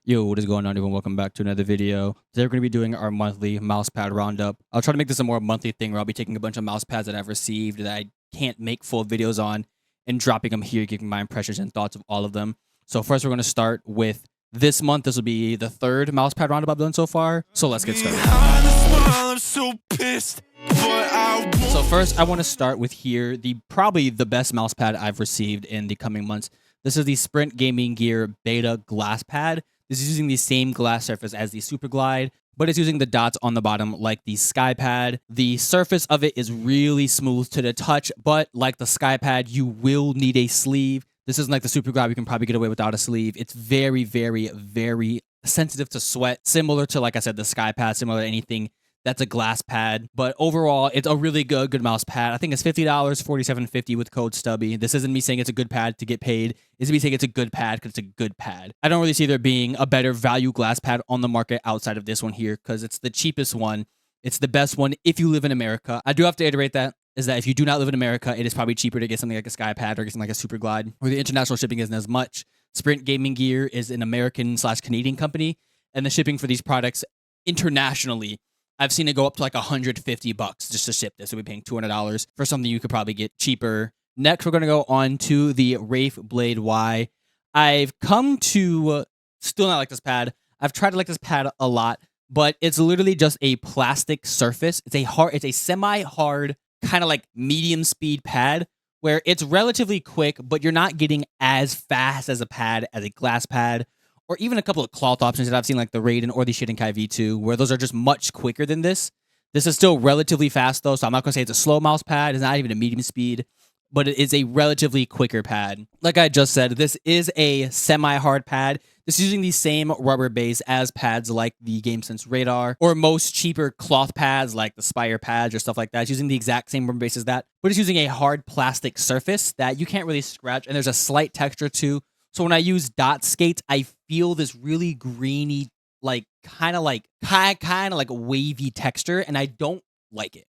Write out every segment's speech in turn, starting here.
Yo, what is going on, everyone? Welcome back to another video. Today we're going to be doing our monthly mousepad roundup. I'll try to make this a more monthly thing where I'll be taking a bunch of mousepads that I've received that I can't make full videos on and dropping them here, giving my impressions and thoughts of all of them. So first we're going to start with this month. This will be the third mousepad roundup I've done so far. So let's get started. So first I want to start with here, probably the best mousepad I've received in the coming months. This is the Sprint Gaming Gear Beta Glass Pad. This is using the same glass surface as the Super Glide, but it's using the dots on the bottom like the Skypad. The surface of it is really smooth to the touch, but like the Skypad, you will need a sleeve. This isn't like the Super Glide, you can probably get away without a sleeve. It's very, very, very sensitive to sweat, similar to, like I said, the Skypad, similar to anything that's a glass pad. But overall, it's a really good mouse pad. I think it's $50, $47.50 with code Stubby. This isn't me saying it's a good pad to get paid. It's me saying it's a good pad because it's a good pad. I don't really see there being a better value glass pad on the market outside of this one here because it's the cheapest one. It's the best one if you live in America. I do have to iterate that, is that if you do not live in America, it is probably cheaper to get something like a Skypad or get something like a Super Glide, where the international shipping isn't as much. Sprint Gaming Gear is an American/Canadian company, and the shipping for these products internationally, I've seen it go up to like $150 just to ship this. So we're paying $200 for something you could probably get cheaper. Next, we're going to go on to the Wraith Blade Y. I've come to still not like this pad. I've tried to like this pad a lot, but it's literally just a plastic surface. It's a semi-hard, kind of like medium speed pad where it's relatively quick, but you're not getting as fast as a pad as a glass pad, or even a couple of cloth options that I've seen like the Raiden or the Shidenkai V2, where those are just much quicker than this. This is still relatively fast though, so I'm not going to say it's a slow mouse pad. It's not even a medium speed, but it is a relatively quicker pad. Like I just said, this is a semi-hard pad. This is using the same rubber base as pads like the GameSense Radar or most cheaper cloth pads like the Spire pads or stuff like that. It's using the exact same rubber base as that, but it's using a hard plastic surface that you can't really scratch, and there's a slight texture too. So when I use dot skates, I feel this really greeny, like kind of like wavy texture, and I don't like it.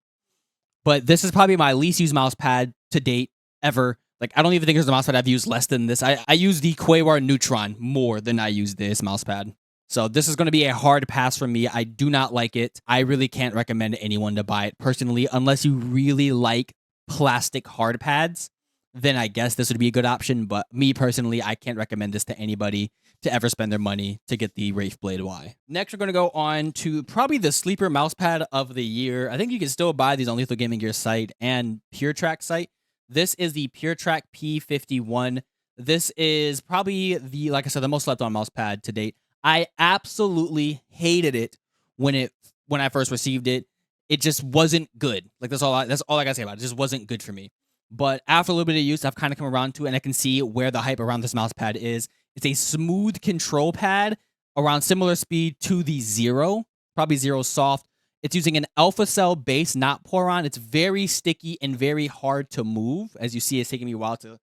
But this is probably my least used mouse pad to date ever. Like, I don't even think there's a mouse pad I've used less than this. I use the Quawar Neutron more than I use this mouse pad. So this is going to be a hard pass for me. I do not like it. I really can't recommend anyone to buy it personally, unless you really like plastic hard pads. Then I guess this would be a good option. But me personally, I can't recommend this to anybody to ever spend their money to get the Wraith Blade Y. Next, we're going to go on to probably the sleeper mousepad of the year. I think you can still buy these on Lethal Gaming Gear site and Puretrak site. This is the Puretrak P-51. This is probably like I said, the most slept on mousepad to date. I absolutely hated it when I first received it. It just wasn't good. Like that's all I gotta say about it. It just wasn't good for me. But after a little bit of use, I've kind of come around to it, and I can see where the hype around this mouse pad is. It's a smooth control pad around similar speed to the Zero, probably Zero Soft. It's using an alpha cell base, not Poron. It's very sticky and very hard to move. As you see, it's taking me a while to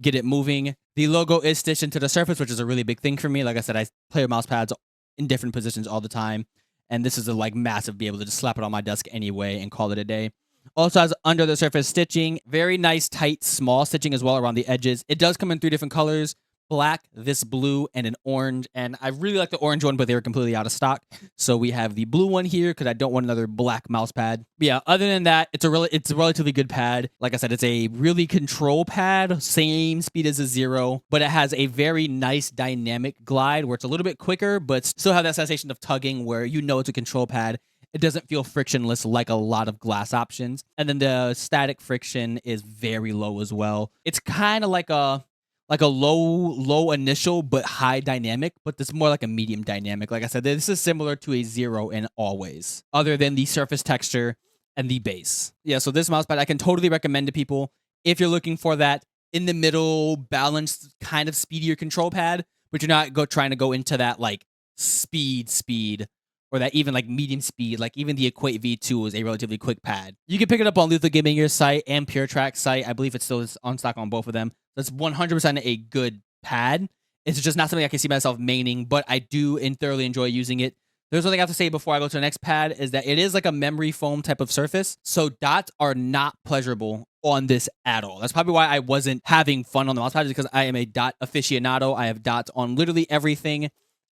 get it moving. The logo is stitched into the surface, which is a really big thing for me. Like I said, I play with mouse pads in different positions all the time, and this is a massive be able to just slap it on my desk anyway and call it a day. Also has under the surface stitching, very nice, tight, small stitching as well around the edges. It does come in 3 different colors, black, this blue, and an orange. And I really like the orange one, but they were completely out of stock. So we have the blue one here because I don't want another black mouse pad. But yeah, other than that, it's a relatively good pad. Like I said, it's a really control pad, same speed as a Zero, but it has a very nice dynamic glide where it's a little bit quicker, but still have that sensation of tugging where you know it's a control pad. It doesn't feel frictionless like a lot of glass options. And then the static friction is very low as well. It's kind of like a low initial but high dynamic, but this is more like a medium dynamic. Like I said, this is similar to a Zero in all ways, other than the surface texture and the base. Yeah, so this mousepad I can totally recommend to people if you're looking for that in the middle, balanced kind of speedier control pad, but you're not trying to go into that like speed, or that even like medium speed. Like even the Equate V2 is a relatively quick pad. You can pick it up on Lethal Gaming Gear site and Puretrak site. I believe it still is on stock on both of them. That's 100% a good pad. It's just not something I can see myself maining, but I do thoroughly enjoy using it. There's one thing I have to say before I go to the next pad is that it is like a memory foam type of surface. So dots are not pleasurable on this at all. That's probably why I wasn't having fun on the mousepad, because I am a dot aficionado. I have dots on literally everything.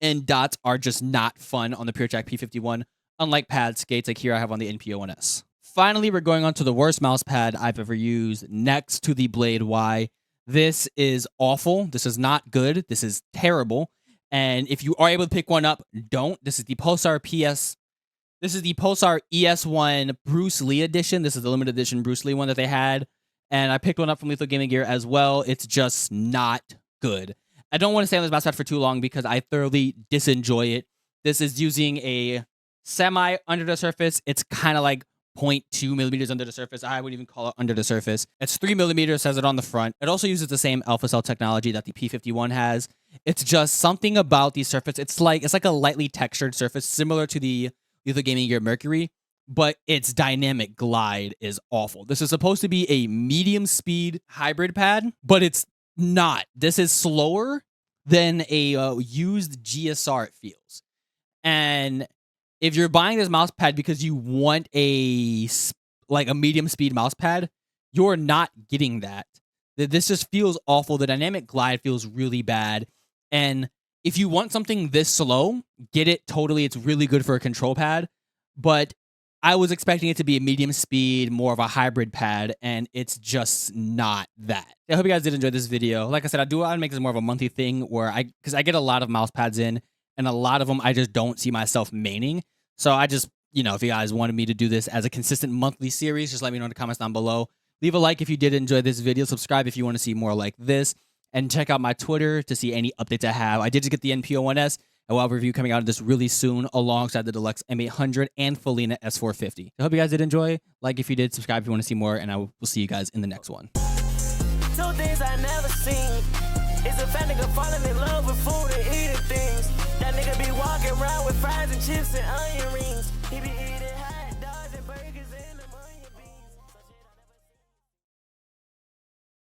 and dots are just not fun on the Puretrak P-51, unlike pad skates like here I have on the Np01s. Finally, we're going on to the worst mouse pad I've ever used, next to the Blade Y. This is awful. This is not good. This is terrible. And if you are able to pick one up, don't. This is the Pulsar ES-1 Bruce Lee edition. This is the limited edition Bruce Lee one that they had. And I picked one up from Lethal Gaming Gear as well. It's just not good. I don't want to stay on this mouse pad for too long because I thoroughly disenjoy it. This is using a semi under the surface. It's kind of like 0.2 millimeters under the surface. I wouldn't even call it under the surface. It's 3 millimeters, says it on the front. It also uses the same alpha cell technology that the P-51 has. It's just something about the surface. It's like a lightly textured surface, similar to the Lethal Gaming Gear Mercury, but its dynamic glide is awful. This is supposed to be a medium speed hybrid pad, but it's not. This is slower than a used GSR, it feels. And if you're buying this mouse pad because you want a medium speed mouse pad, you're not getting that. This just feels awful. The dynamic glide feels really bad. And if you want something this slow, get it totally. It's really good for a control pad. But I was expecting it to be a medium speed, more of a hybrid pad, and it's just not that. I hope you guys did enjoy this video. Like I said, I want to make this more of a monthly thing where because I get a lot of mouse pads in, and a lot of them I just don't see myself maining. So I just, if you guys wanted me to do this as a consistent monthly series, just let me know in the comments down below. Leave a like if you did enjoy this video. Subscribe if you want to see more like this. And check out my Twitter to see any updates I have. I did just get the Np01s, and we'll have a review coming out of this really soon alongside the Deluxe M800 and Felina S450. I hope you guys did enjoy. Like if you did, subscribe if you want to see more, and I will see you guys in the next one. 2 things I never seen is a fat nigga falling in love with food and eating things. That nigga be walking around with fries and chips and onion rings. He be eating